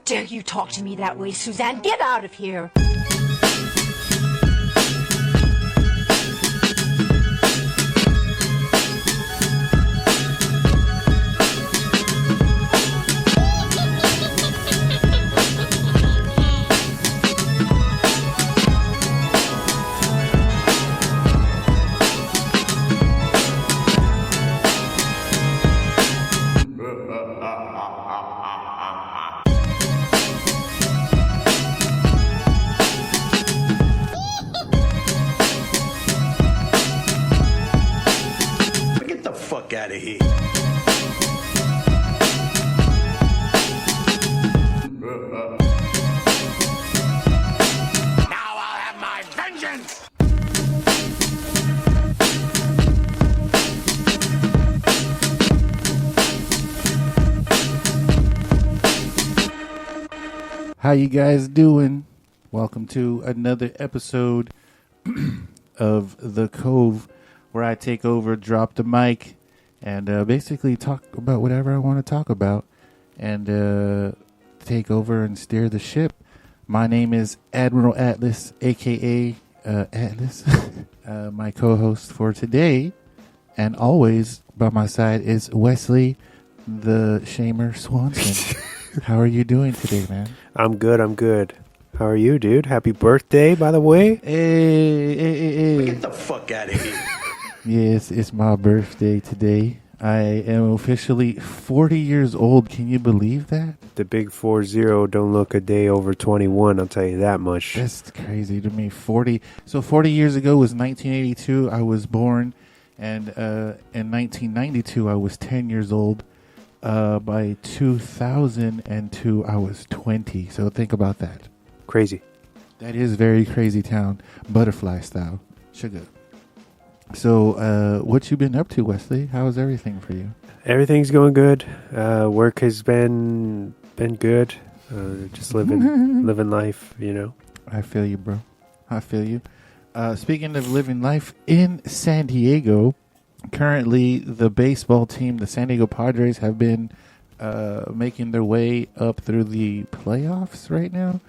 dare you talk to me that way, Suzanne? Get out of here! Out of here. Now I'll have my vengeance. How you guys doing? Welcome to another episode of the Cove, where I take over, drop the mic, and basically talk about whatever I want to talk about and take over and steer the ship. My name is Admiral Atlas, a.k.a. Atlas. My co-host for today and always by my side is Wesley the Shamer Swanson. How are you doing today, man? I'm good. How are you, dude? Happy birthday, by the way. Hey. Get the fuck out of here. Yes, it's my birthday today. I am officially 40 years old. Can you believe that? The big 40 don't look a day over 21, I'll tell you that much. That's crazy to me. 40. So 40 years ago was 1982. I was born. And in 1992, I was 10 years old. By 2002, I was 20. So think about that. Crazy. That is very crazy town. Butterfly style. Sugar. So, what you been up to, Wesley? How's everything for you? Everything's going good. Work has been good. Just living life, you know. I feel you, bro. I feel you. Speaking of living life in San Diego, currently the baseball team, the San Diego Padres, have been making their way up through the playoffs right now.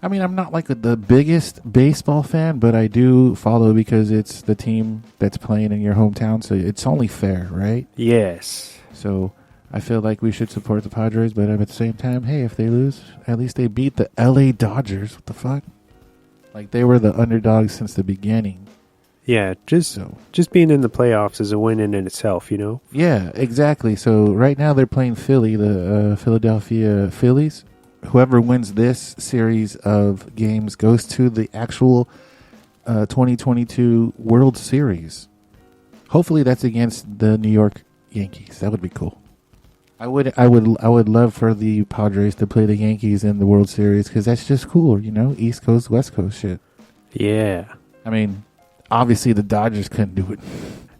I mean, I'm not like the biggest baseball fan, but I do follow because it's the team that's playing in your hometown, so it's only fair, right? Yes. So I feel like we should support the Padres, but at the same time, hey, if they lose, at least they beat the LA Dodgers. What the fuck? Like, they were the underdogs since the beginning. Yeah, just being in the playoffs is a win in itself, you know? Yeah, exactly. So right now they're playing Philly, the Philadelphia Phillies. Whoever wins this series of games goes to the actual 2022 World Series. Hopefully that's against the New York Yankees. That would be cool. I would love for the Padres to play the Yankees in the World Series because that's just cool, you know, East Coast, West Coast shit. Yeah. I mean, obviously the Dodgers couldn't do it.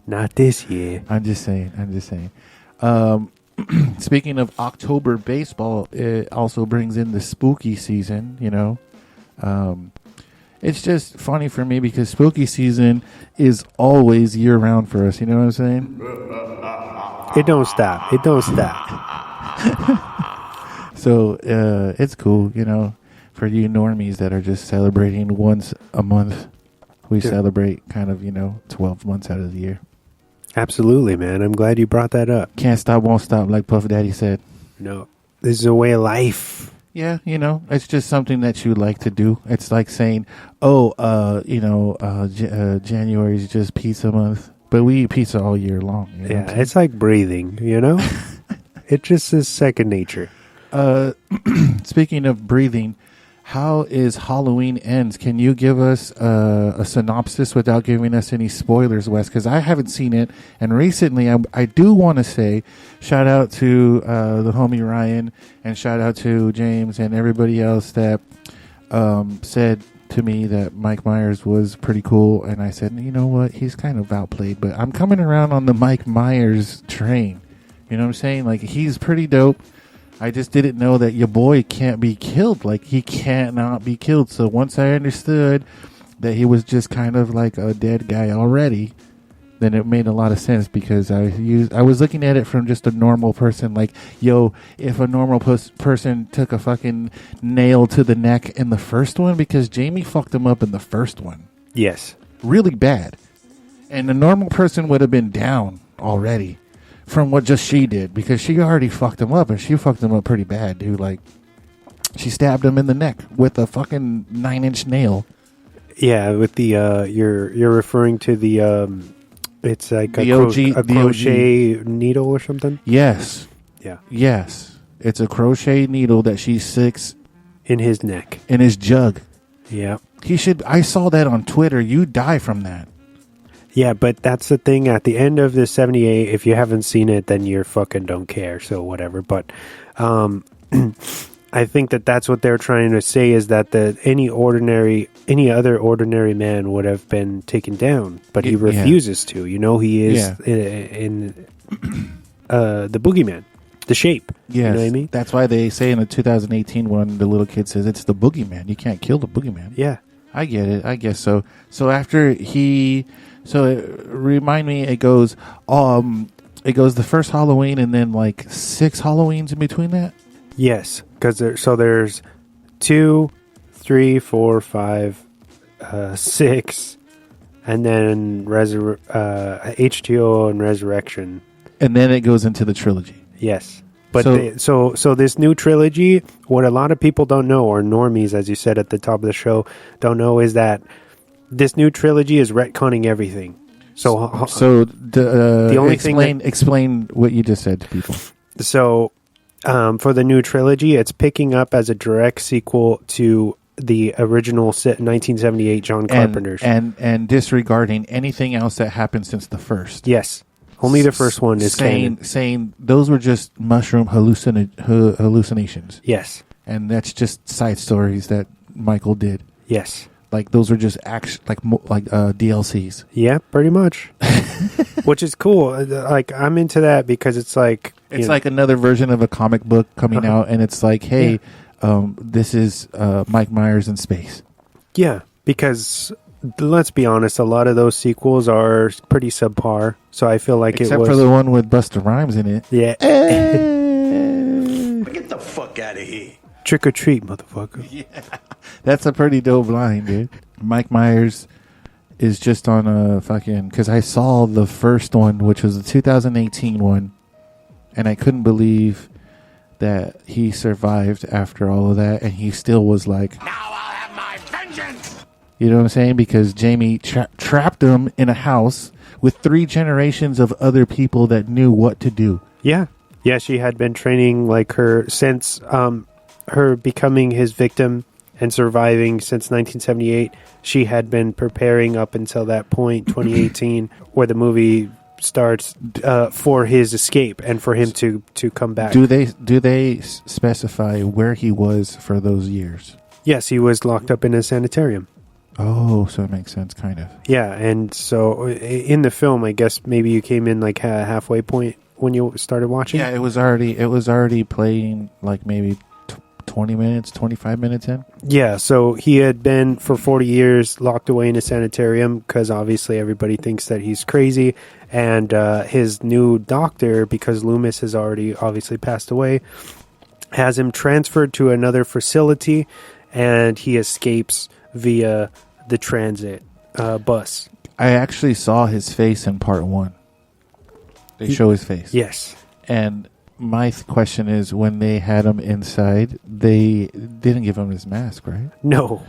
Not this year. I'm just saying. Speaking of October baseball, it also brings in the spooky season, you know. It's just funny for me because spooky season is always year-round for us, you know what I'm saying? It don't stop. So it's cool, you know, for you normies that are just celebrating once a month. We celebrate kind of, 12 months out of the year. Absolutely, man. I'm glad you brought that up. Can't stop, won't stop, like Puff Daddy said. No, this is a way of life. Yeah, it's just something that you like to do. It's like saying, January is just pizza month. But we eat pizza all year long. You know yeah, it's like breathing, you know? It just is second nature. Speaking of breathing, how is Halloween Ends? Can you give us a synopsis without giving us any spoilers, Wes? Because I haven't seen it. And recently, I do want to say shout out to the homie Ryan and shout out to James and everybody else that said to me that Mike Myers was pretty cool. And I said, you know what? He's kind of outplayed. But I'm coming around on the Mike Myers train. You know what I'm saying? Like, he's pretty dope. I just didn't know that your boy can't be killed. Like, he cannot be killed. So once I understood that he was just kind of like a dead guy already, then it made a lot of sense because I was looking at it from just a normal person. Like, yo, if a normal person took a fucking nail to the neck in the first one, because Jamie fucked him up in the first one. Yes. Really bad. And a normal person would have been down already from what just she did, because she already fucked him up, and she fucked him up pretty bad, dude. Like, she stabbed him in the neck with a fucking 9-inch nail. Yeah, with the you're referring to the it's like The a OG crochet needle or something. Yes. Yeah, Yes. It's a crochet needle that she sticks in his neck. in his jug. Yeah, I saw that on Twitter. You die from that. yeah, but that's the thing. At the end of the 78, if you haven't seen it, then you're fucking don't care. So whatever. But I think that's what they're trying to say, is that any other ordinary man would have been taken down, but he refuses to. You know, he is in the boogeyman, the shape. Yes. You know what I mean? That's why they say in the 2018 one, the little kid says it's the boogeyman. You can't kill the boogeyman. Yeah. I get it. I guess so. So after remind me, it goes the first Halloween and then like 6 Halloweens in between that? Yes, because there's 2, 3, 4, 5, 6, and then H2O and Resurrection. And then it goes into the trilogy. Yes. But so this new trilogy, what a lot of people don't know, or normies, as you said at the top of the show, don't know, is that this new trilogy is retconning everything. The only explain what you just said to people. So for the new trilogy, it's picking up as a direct sequel to the original 1978 John Carpenter's. And disregarding anything else that happened since the first. Yes. Only the first one is canon. Saying those were just mushroom hallucinations. Yes. And that's just side stories that Michael did. Yes. Like those were just DLCs. Yeah, pretty much. Which is cool. Like, I'm into that because it's like... It's like another version of a comic book coming out, and it's like, hey, this is Mike Myers in space. Yeah, because... Let's be honest, a lot of those sequels are pretty subpar. So I feel like Except for the one with Busta Rhymes in it. Yeah. Get the fuck out of here. Trick or treat, motherfucker. Yeah. That's a pretty dope line, dude. Mike Myers is just on a fucking... Because I saw the first one, which was the 2018 one, and I couldn't believe that he survived after all of that, and he still was like... Now I'll have my vengeance! You know what I'm saying? Because Jamie trapped him in a house with 3 generations of other people that knew what to do. Yeah. Yeah, she had been training like her since her becoming his victim and surviving since 1978. She had been preparing up until that point, 2018, where the movie starts for his escape and for him to come back. Do they specify where he was for those years? Yes, he was locked up in a sanitarium. Oh, so it makes sense, kind of. Yeah, and so in the film, I guess maybe you came in like a halfway point when you started watching. Yeah, it was already playing like maybe 20 minutes, 25 minutes in. Yeah, so he had been for 40 years locked away in a sanitarium because obviously everybody thinks that he's crazy, and his new doctor, because Loomis has already obviously passed away, has him transferred to another facility, and he escapes via the transit bus. I actually saw his face in part 1. They show his face. Yes. And my question is, when they had him inside, they didn't give him his mask, right? No.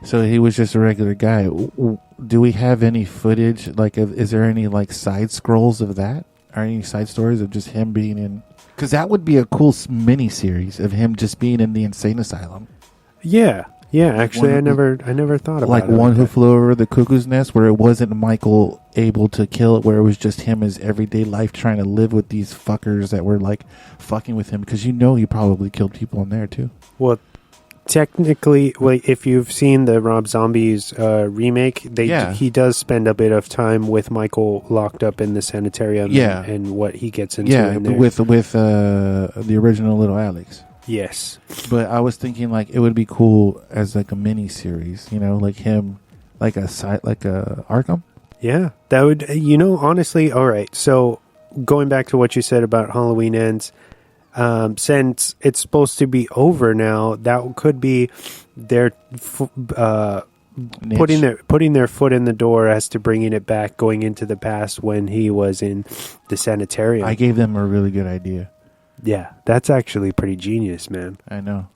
So he was just a regular guy. Do we have any footage? Like, is there any like side scrolls of that? Or any side stories of just him being in? Because that would be a cool mini series of him just being in the insane asylum. Yeah. Yeah, actually, I never thought about like it. One Who Flew Over the Cuckoo's Nest, where it wasn't Michael able to kill it, where it was just him his everyday life trying to live with these fuckers that were like fucking with him, because he probably killed people in there too. Well, technically, if you've seen the Rob Zombie's remake, he does spend a bit of time with Michael locked up in the sanitarium. Yeah. and what he gets into. Yeah, in there. with the original Little Alex. Yes, but I was thinking like it would be cool as like a mini series, like him, like a Arkham. Yeah, that would, honestly, all right. So going back to what you said about Halloween Ends, since it's supposed to be over now, that could be their putting their foot in the door as to bringing it back, going into the past when he was in the sanitarium. I gave them a really good idea. Yeah, that's actually pretty genius, man. I know.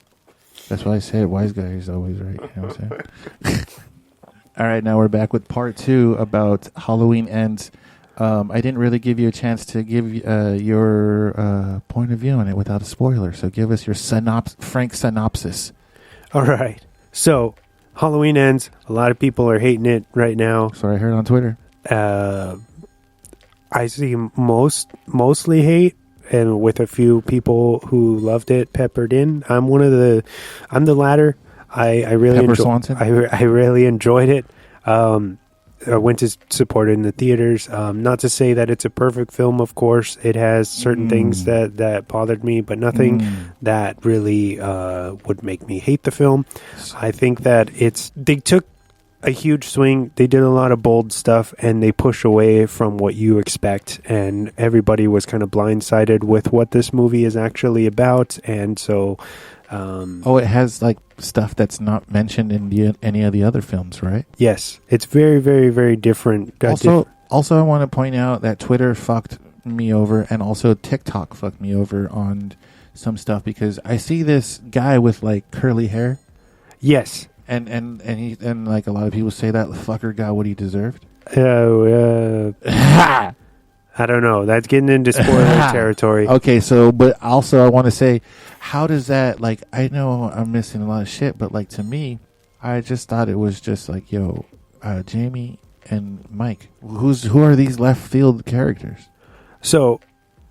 That's why I said wise guy is always right. You know what I'm saying? All right, now we're back with part 2 about Halloween Ends. I didn't really give you a chance to give your point of view on it without a spoiler. So give us your frank synopsis. All right. So Halloween Ends. A lot of people are hating it right now. So I heard on Twitter. I see mostly hate, and with a few people who loved it peppered in. I'm the latter. I really Swanson? I really enjoyed it. I went to support it in the theaters. Not to say that it's a perfect film, of course. It has certain things that bothered me, but nothing that really would make me hate the film. I think that they took a huge swing. They did a lot of bold stuff, and they push away from what you expect, and everybody was kind of blindsided with what this movie is actually about, and so... it has like stuff that's not mentioned in any of the other films, right? Yes, it's very, very, very different. Also, I want to point out that Twitter fucked me over, and also TikTok fucked me over on some stuff because I see this guy with like curly hair. Yes, and like a lot of people say that fucker got what he deserved. I don't know. That's getting into spoiler territory. Okay, but also I want to say, how does that, like, I know I'm missing a lot of shit, but like to me, I just thought it was just like, Jamie and Mike. Who are these left field characters? So,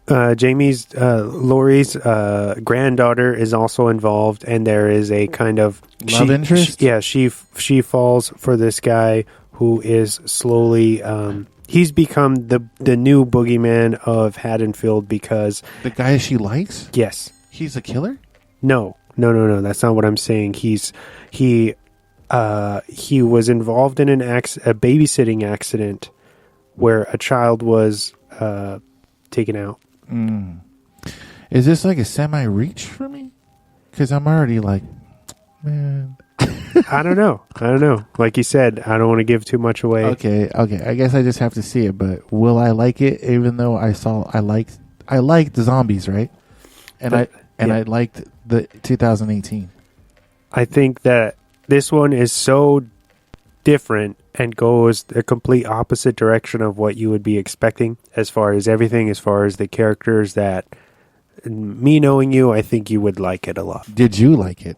Laurie's granddaughter is also involved, and there is a kind of love interest. She falls for this guy who is slowly. He's become the new boogeyman of Haddonfield because... The guy she likes? Yes. He's a killer? No. That's not what I'm saying. He was involved in a babysitting accident where a child was taken out. Is this like a semi-reach for me? Because I'm already like, man... I don't know. Like you said, I don't want to give too much away. Okay. I guess I just have to see it, but will I like it? Even though I liked the zombies, right? I liked the 2018. I think that this one is so different and goes a complete opposite direction of what you would be expecting as far as everything, as far as the characters. That me knowing you, I think you would like it a lot. Did you like it?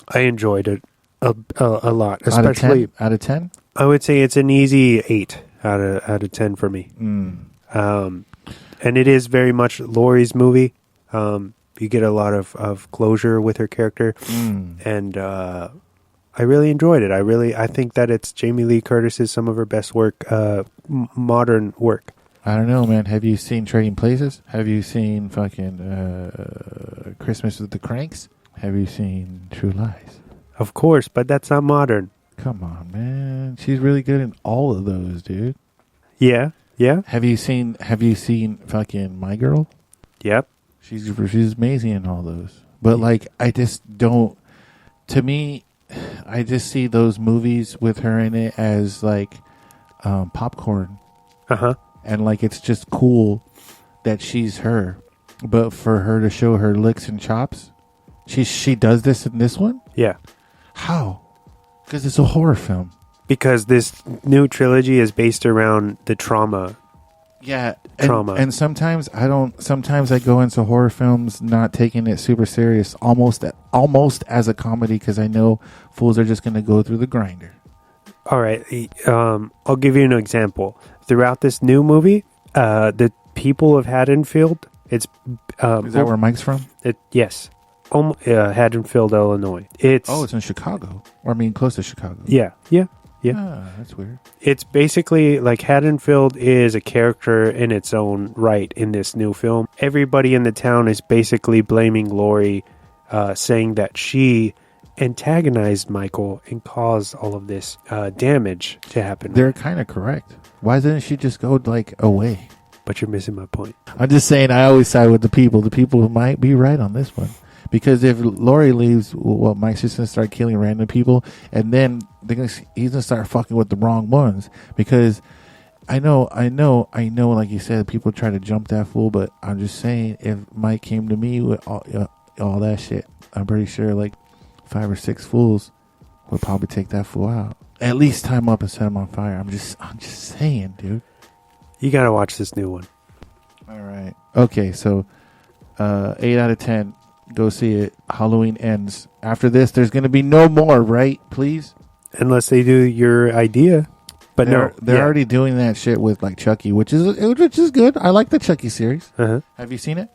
I enjoyed it a lot, especially out of 10. I would say it's an easy 8 out of 10 for me. And it is very much Laurie's movie. You get a lot of closure with her character, and I really enjoyed it. I think that it's Jamie Lee Curtis's some of her best work, modern work. I don't know, man. Have you seen Trading Places? Have you seen fucking Christmas with the Cranks? Have you seen True Lies? Of course, but that's not modern. Come on, man. She's really good in all of those, dude. Yeah. Have you seen fucking My Girl? Yep. She's amazing in all those. But like, I just don't. To me, I just see those movies with her in it as like popcorn. And like, it's just cool that she's her. But for her to show her licks and chops, she does this in this one? Yeah. How? Because it's a horror film. Because this new trilogy is based around the trauma. Yeah. Trauma. And sometimes I go into horror films not taking it super serious, almost as a comedy, because I know fools are just going to go through the grinder. All right. I'll give you an example. Throughout this new movie, the people of Haddonfield, it's... is that where Mike's from? Yes. Haddonfield, Illinois. It's in Chicago. Or I mean, close to Chicago. Yeah. Ah, that's weird. It's basically like Haddonfield is a character in its own right in this new film. Everybody in the town is basically blaming Laurie, saying that she antagonized Michael and caused all of this damage to happen. They're kind of correct. Why didn't she just go like away? But you're missing my point. I'm just saying I always side with the people. The people might be right on this one. Because if Lori leaves, well, Mike's just going to start killing random people. And then he's going to start fucking with the wrong ones. Because I know, like you said, people try to jump that fool. But I'm just saying, if Mike came to me with all that shit, I'm pretty sure like 5 or 6 fools would probably take that fool out. At least tie him up and set him on fire. I'm just saying, dude. You got to watch this new one. All right. Okay, so 8 out of 10. Go see it. Halloween Ends. After this, there's going to be no more, right? Please? Unless they do your idea. But they're already doing that shit with like Chucky, which is good. I like the Chucky series. Uh-huh. Have you seen it?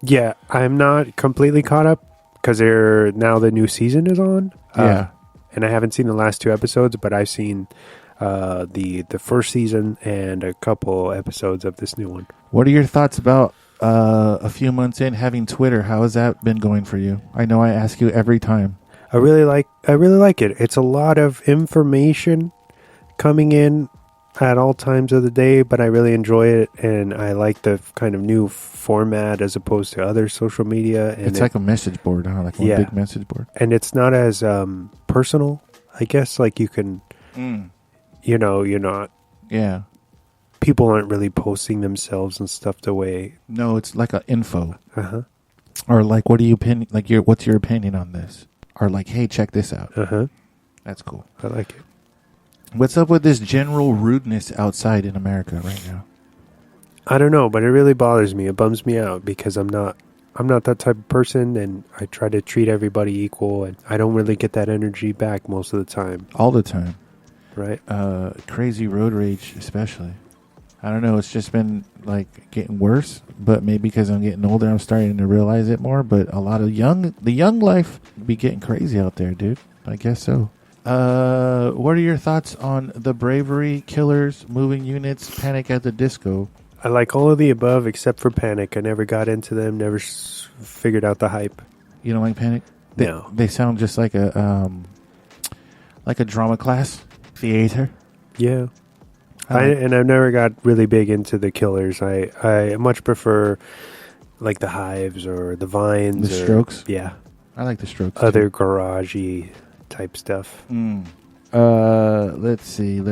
Yeah, I'm not completely caught up because now the new season is on. Yeah. And I haven't seen the last 2 episodes, but I've seen the first season and a couple episodes of this new one. What are your thoughts about a few months in having Twitter? How has that been going for you? I know I ask you every time. I really like it. It's a lot of information coming in at all times of the day, but I really enjoy it, and I like the kind of new format as opposed to other social media. And it's like a message board, huh? Like one big message board. And it's not as personal, I guess. Like you can, you're not. Yeah. People aren't really posting themselves and stuff the way. No, it's like an info. Uh-huh. Or like, what's your opinion on this? Or like, hey, check this out. Uh-huh. That's cool. I like it. What's up with this general rudeness outside in America right now? I don't know, but it really bothers me. It bums me out because I'm not that type of person, and I try to treat everybody equal, and I don't really get that energy back most of the time. All the time. Right? Crazy road rage, especially. I don't know. It's just been like getting worse, but maybe because I'm getting older, I'm starting to realize it more. But a lot of the young life be getting crazy out there, dude. I guess so. What are your thoughts on the Bravery, Killers, Moving Units, Panic at the Disco? I like all of the above except for Panic. I never got into them. Never figured out the hype. You don't like Panic? No. They sound just like a drama class theater. Yeah. And I've never got really big into the Killers. I much prefer like the Hives or the Vines. The Strokes? Yeah. I like the Strokes. Other garagey type stuff. Let's see.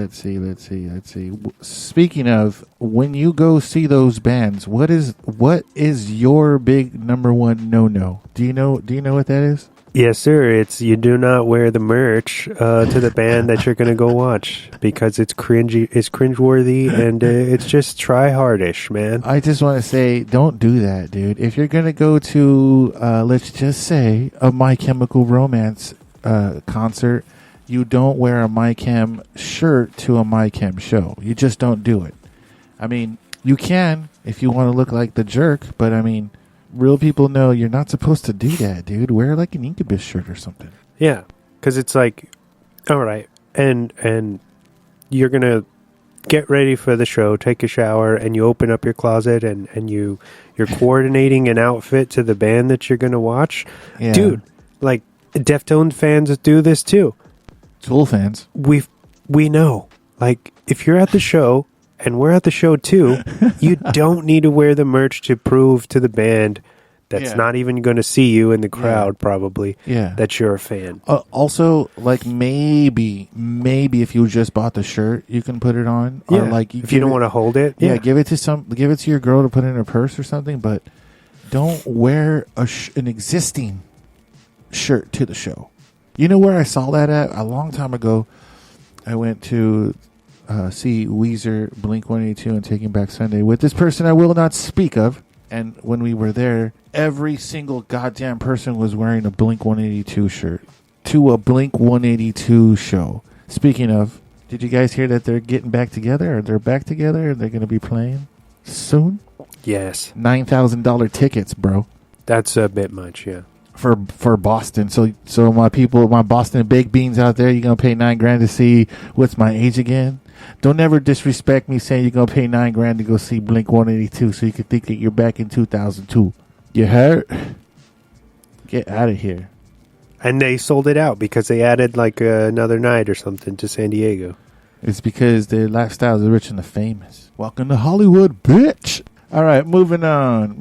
Speaking of, when you go see those bands, what is your big number one no? Do you know what that is? Yes, sir. It's you do not wear the merch to the band that you're going to go watch because it's cringy, it's cringeworthy, and it's just try hardish, man. I just want to say, don't do that, dude. If you're going to go to, let's just say, a My Chemical Romance concert, you don't wear a My Chem shirt to a My Chem show. You just don't do it. I mean, you can if you want to look like the jerk, but I mean, real people know you're not supposed to do that, dude. Wear like an Incubus shirt or something. Yeah, because it's like, all right, and you're gonna get ready for the show, take a shower, and you open up your closet and you're coordinating an outfit to the band that you're gonna watch. Yeah. Dude, like Deftones fans do this too. Tool fans. We know. Like if you're at the show. And we're at the show, too. You don't need to wear the merch to prove to the band that's not even going to see you in the crowd, probably, that you're a fan. Also, like, maybe if you just bought the shirt, you can put it on. Yeah. Or like if you don't want to hold it. Yeah, give it to your girl to put in her purse or something, but don't wear an existing shirt to the show. You know where I saw that at? A long time ago, I went to see Weezer, Blink-182, and Taking Back Sunday with this person I will not speak of. And when we were there, every single goddamn person was wearing a Blink-182 shirt to a Blink-182 show. Speaking of, did you guys hear that they're getting back together? Or they're back together? Or they're going to be playing soon? Yes. $9,000 tickets, bro. That's a bit much, yeah. For Boston. So my people, my Boston baked beans out there, you're going to pay $9,000 to see What's My Age Again? Don't ever disrespect me saying you're going to pay $9,000 to go see Blink-182 so you can think that you're back in 2002. You heard? Get out of here. And they sold it out because they added like another night or something to San Diego. It's because their lifestyle is the rich and the famous. Welcome to Hollywood, bitch. All right, moving on.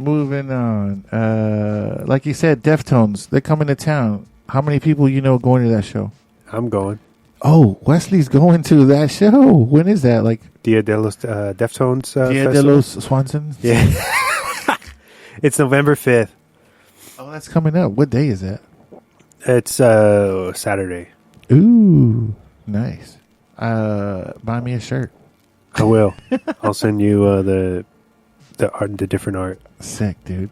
Like you said, Deftones, they're coming to town. How many people you know going to that show? I'm going. Oh, Wesley's going to that show. When is that? Like Dia de los Deftones Dia de Festival? los Swansons? Yeah. It's November 5th. Oh, that's coming up. What day is that? It's Saturday. Ooh, nice. Buy me a shirt. I will. I'll send you the art, the different art. Sick, dude.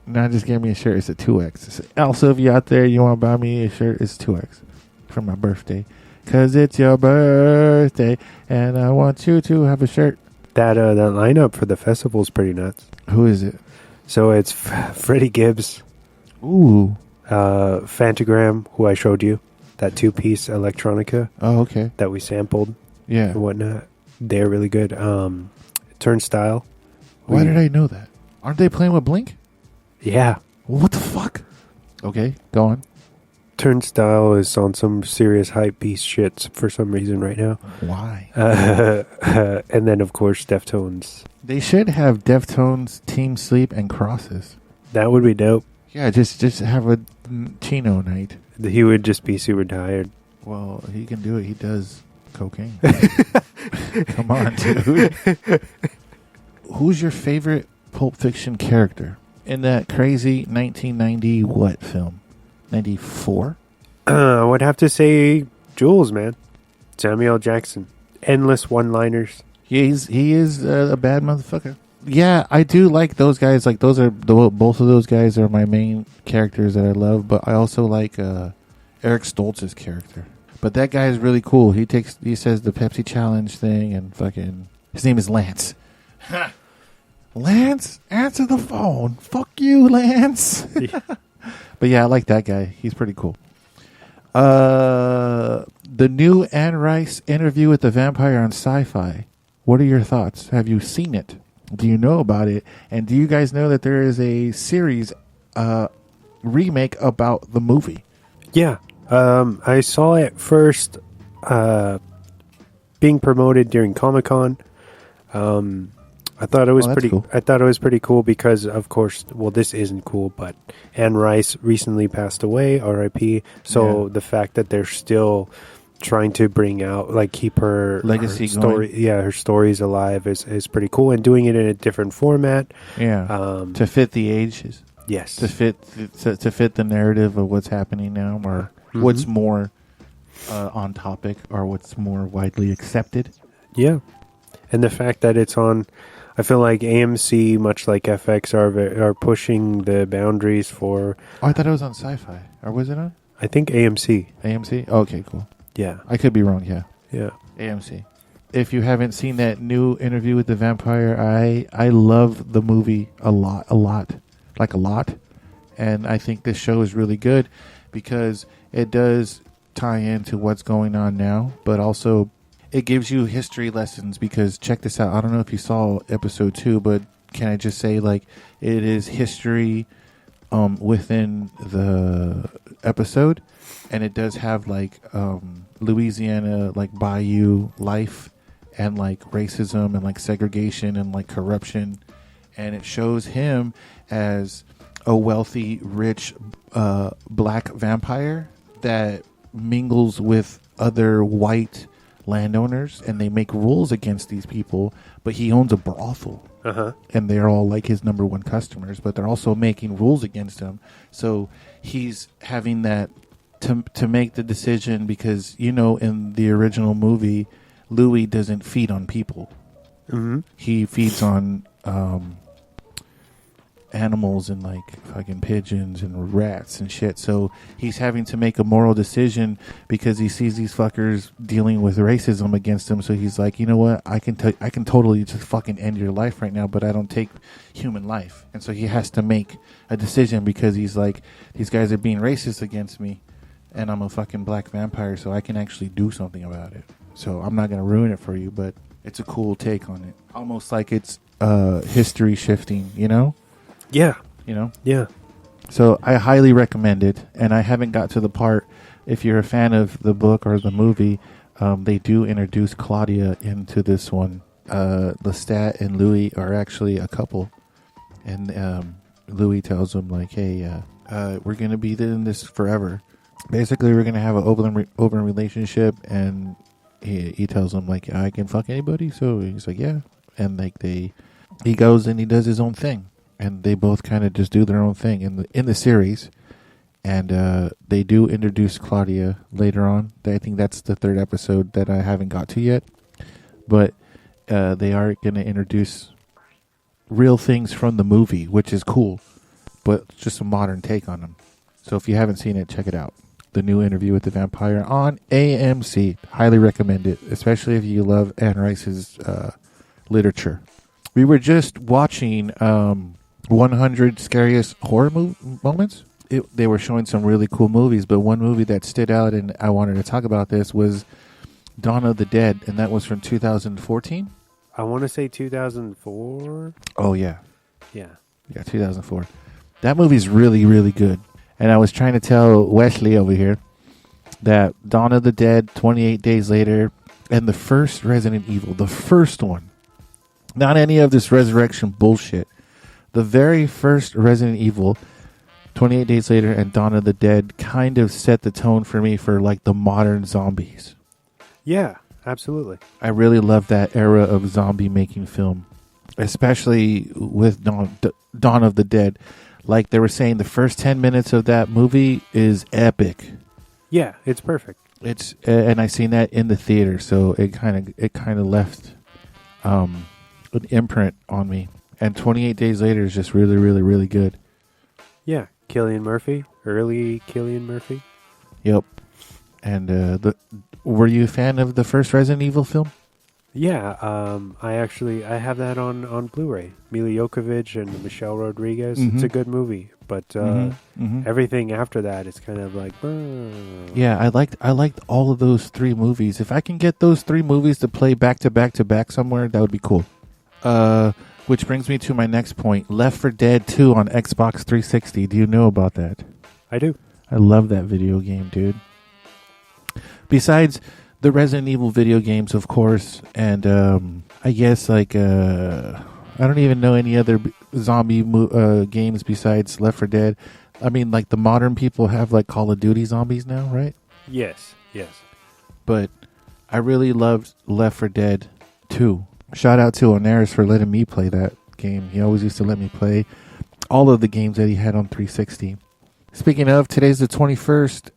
Now just give me a shirt. It's a 2X. Also, if you're out there, you want to buy me a shirt, it's 2X for my birthday. Because it's your birthday, and I want you to have a shirt. That lineup for the festival is pretty nuts. Who is it? So it's Freddie Gibbs, Ooh. Fantagram, who I showed you, that 2-piece electronica Oh, okay. that we sampled Yeah. and whatnot. They're really good. Turnstile. Why did I know that? Aren't they playing with Blink? Yeah. What the fuck? Okay, go on. Turnstile is on some serious hype beast shit for some reason right now. Why? And then, of course, Deftones. They should have Deftones, Team Sleep, and Crosses. That would be dope. Yeah, just have a Chino night. He would just be super tired. Well, he can do it. He does cocaine. Come on, dude. Who's your favorite Pulp Fiction character in that crazy 1990 what film? 94? I would have to say Jules, man. Samuel Jackson. Endless one-liners. He is a bad motherfucker. Yeah, I do like those guys. Like those are both of those guys are my main characters that I love. But I also like Eric Stoltz's character. But that guy is really cool. He says the Pepsi challenge thing and fucking his name is Lance. Lance, answer the phone. Fuck you, Lance. Yeah. But yeah, I like that guy. He's pretty cool. The new Anne Rice interview with the vampire on Sci-Fi. What are your thoughts? Have you seen it? Do you know about it? And do you guys know that there is a series remake about the movie? Yeah. I saw it first being promoted during Comic-Con. I thought it was pretty cool. I thought it was pretty cool because, of course, well, this isn't cool, but Anne Rice recently passed away, R.I.P. So the fact that they're still trying to bring out, like, keep her legacy her story, going. her stories alive is pretty cool, and doing it in a different format. Yeah, to fit the ages. Yes, to fit the narrative of what's happening now, or what's more on topic, or what's more widely accepted. Yeah, and the fact that it's on. I feel like AMC, much like FX, are pushing the boundaries for... Oh, I thought it was on Sci-Fi. Or was it on? I think AMC. AMC? Okay, cool. Yeah. I could be wrong, yeah. Yeah. AMC. If you haven't seen that new interview with the vampire, I love the movie a lot. Like a lot. And I think this show is really good because it does tie into what's going on now, but also... It gives you history lessons because check this out. I don't know if you saw episode 2, but can I just say like it is history within the episode, and it does have like Louisiana like bayou life and like racism and like segregation and like corruption, and it shows him as a wealthy, rich black vampire that mingles with other white landowners, and they make rules against these people, but he owns a brothel, and they're all like his number one customers, but they're also making rules against him. So he's having that to make the decision because, you know, in the original movie, Louis doesn't feed on people. He feeds on animals and like fucking pigeons and rats and shit. So he's having to make a moral decision because he sees these fuckers dealing with racism against him. So he's like, you know what? I can totally just fucking end your life right now, but I don't take human life. And so he has to make a decision because he's like, these guys are being racist against me, and I'm a fucking black vampire, so I can actually do something about it. So I'm not gonna ruin it for you, but it's a cool take on it. Almost like it's history shifting, you know? Yeah. You know? Yeah. So I highly recommend it, and I haven't got to the part. If you're a fan of the book or the movie, they do introduce Claudia into this one. Lestat and Louis are actually a couple, and Louis tells him like, "Hey, we're gonna be in this forever. Basically, we're gonna have an open relationship." And he tells him like, "I can fuck anybody." So he's like, "Yeah," and like he goes and he does his own thing. And they both kind of just do their own thing in the series, and they do introduce Claudia later on. I think that's the third episode that I haven't got to yet, but they are going to introduce real things from the movie, which is cool, but just a modern take on them. So if you haven't seen it, check it out. The new Interview with the Vampire on AMC. Highly recommend it, especially if you love Anne Rice's literature. We were just watching 100 Scariest Horror Moments. They were showing some really cool movies, but one movie that stood out, and I wanted to talk about this, was Dawn of the Dead, and that was from 2014. I want to say 2004. Oh, yeah. Yeah. Yeah, 2004. That movie's really, really good. And I was trying to tell Wesley over here that Dawn of the Dead, 28 Days Later, and the first Resident Evil, the first one, not any of this resurrection bullshit. The very first Resident Evil, 28 Days Later, and Dawn of the Dead kind of set the tone for me for like the modern zombies. Yeah, absolutely. I really love that era of zombie making film, especially with Dawn of the Dead. Like they were saying, the first 10 minutes of that movie is epic. Yeah, it's perfect. It's and I seen that in the theater, so it kind of left an imprint on me. And 28 Days Later is just really, really, really good. Yeah, Cillian Murphy, early Cillian Murphy. Yep. And were you a fan of the first Resident Evil film? Yeah, I have that on Blu-ray. Mila Jovovich and Michelle Rodriguez. Mm-hmm. It's a good movie, but everything after that is kind of like. Yeah, I liked all of those three movies. If I can get those three movies to play back to back to back somewhere, that would be cool. Which brings me to my next point. Left 4 Dead 2 on Xbox 360. Do you know about that? I do. I love that video game, dude. Besides the Resident Evil video games, of course, and I guess like I don't even know any other zombie games besides Left 4 Dead. I mean, like the modern people have like Call of Duty zombies now, right? Yes. But I really loved Left 4 Dead 2. Shout out to Onaris for letting me play that game. He always used to let me play all of the games that he had on 360. Speaking of, today's the 21st.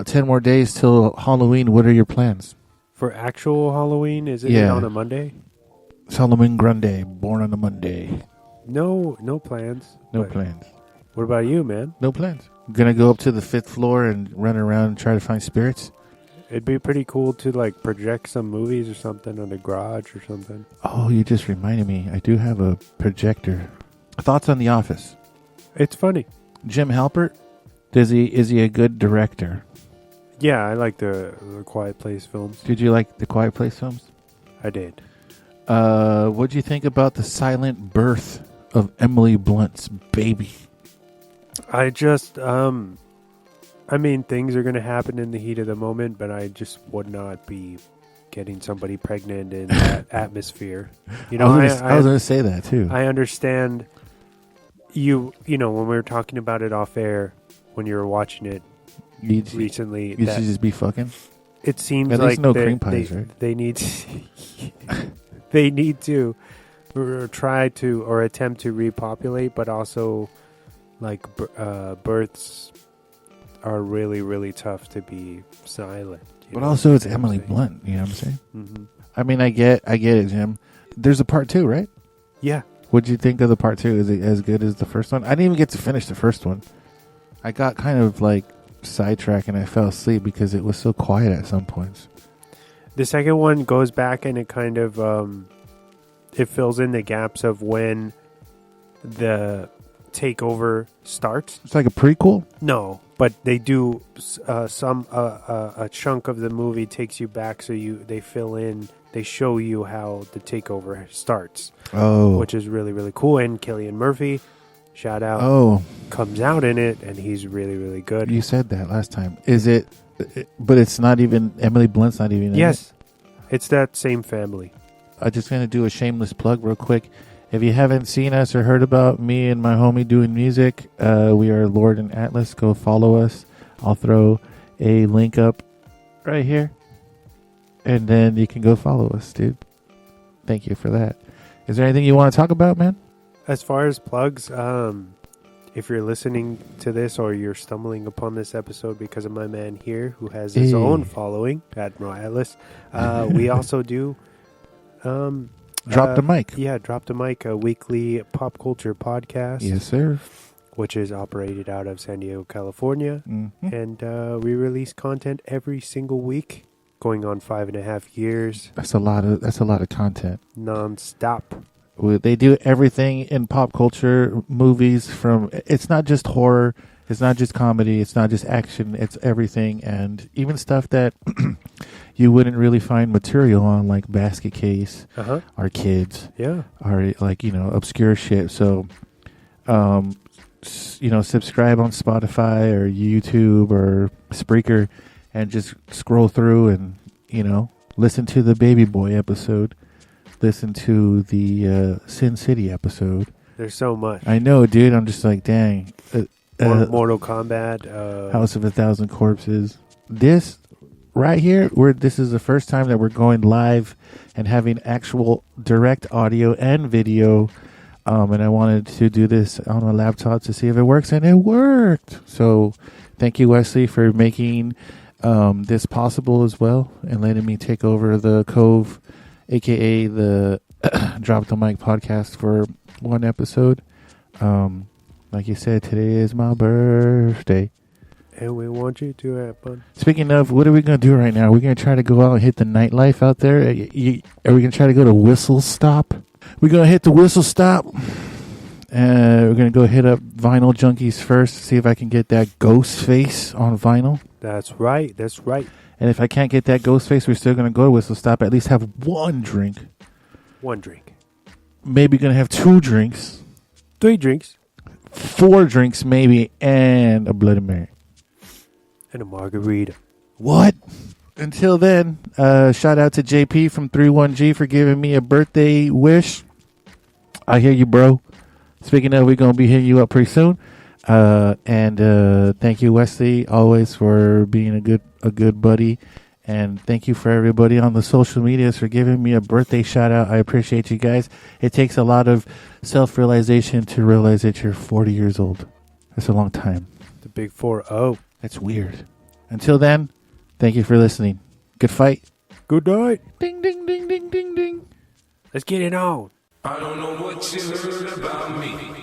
10 more days till Halloween. What are your plans? For actual Halloween, is it on a Monday? It's Halloween Grande, born on a Monday. No plans. No plans. What about you, man? No plans. I'm going to go up to the 5th floor and run around and try to find spirits. It'd be pretty cool to like project some movies or something on the garage or something. Oh, you just reminded me. I do have a projector. Thoughts on The Office? It's funny. Jim Halpert? Is he a good director? Yeah, I like the Quiet Place films. Did you like the Quiet Place films? I did. What'd you think about the silent birth of Emily Blunt's baby? I just, I mean, things are going to happen in the heat of the moment, but I just would not be getting somebody pregnant in that atmosphere. You know, I was going to say that too. I understand you know, when we were talking about it off air, when you were watching it recently. You should just be fucking? It seems at like least no cream pies, right? They need they need to try to or attempt to repopulate, but also like births are really, really tough to be silent. But also it's Emily Blunt, you know what I'm saying? Mm-hmm. I mean, I get it, Jim. There's a part 2, right? Yeah. What'd you think of the part 2? Is it as good as the first one? I didn't even get to finish the first one. I got kind of like sidetracked and I fell asleep because it was so quiet at some points. The second one goes back and it kind of it fills in the gaps of when the takeover starts. It's like a prequel? No, but they do a chunk of the movie takes you back, so they fill in, they show you how the takeover starts. Oh, which is really, really cool. And Cillian Murphy, shout out, comes out in it, and he's really, really good. You said that last time. Is it? But it's not even Emily Blunt's not even. Yes, it's that same family. I'm just gonna do a shameless plug real quick. If you haven't seen us or heard about me and my homie doing music, we are Lord and Atlas. Go follow us. I'll throw a link up right here, and then you can go follow us, dude. Thank you for that. Is there anything you want to talk about, man? As far as plugs, if you're listening to this or you're stumbling upon this episode because of my man here who has his own following, Admiral Atlas, we also do Drop the Mic. Yeah, Drop the Mic, a weekly pop culture podcast. Yes, sir. Which is operated out of San Diego, California. Mm-hmm. And we release content every single week, going on 5.5 years. That's a lot of content. Non-stop. They do everything in pop culture, movies from, it's not just horror, it's not just comedy, it's not just action, it's everything, and even stuff that you wouldn't really find material on, like Basket Case, Our Kids, or like, obscure shit. So, subscribe on Spotify or YouTube or Spreaker and just scroll through and, listen to the Baby Boy episode. Listen to the Sin City episode. There's so much. I know, dude. I'm just like, dang. Mortal Kombat. House of a Thousand Corpses. This right here, this is the first time that we're going live and having actual direct audio and video. And I wanted to do this on a laptop to see if it works, and it worked. So thank you, Wesley, for making this possible as well and letting me take over the Cove, a.k.a. the Drop the Mic podcast for one episode. Like you said, today is my birthday. And we want you to have fun. Speaking of, what are we going to do right now? We're going to try to go out and hit the nightlife out there. Are we going to try to go to Whistle Stop? We're going to hit the Whistle Stop. We're going to go hit up Vinyl Junkies first, see if I can get that ghost face on vinyl. That's right. And if I can't get that ghost face, we're still going to go to Whistle Stop, at least have one drink. One drink. Maybe going to have 2 drinks. 3 drinks. 4 drinks maybe, and a Bloody Mary. And a margarita. What? Until then, shout out to JP from 31G for giving me a birthday wish. I hear you, bro. Speaking of, we're going to be hitting you up pretty soon. And thank you, Wesley, always for being a good buddy. And thank you for everybody on the social medias for giving me a birthday shout out. I appreciate you guys. It takes a lot of self-realization to realize that you're 40 years old. That's a long time. The big 4-0. That's weird. Until then, thank you for listening. Good fight. Good night. Ding, ding, ding, ding, ding, ding. Let's get it on. I don't know what you heard about me.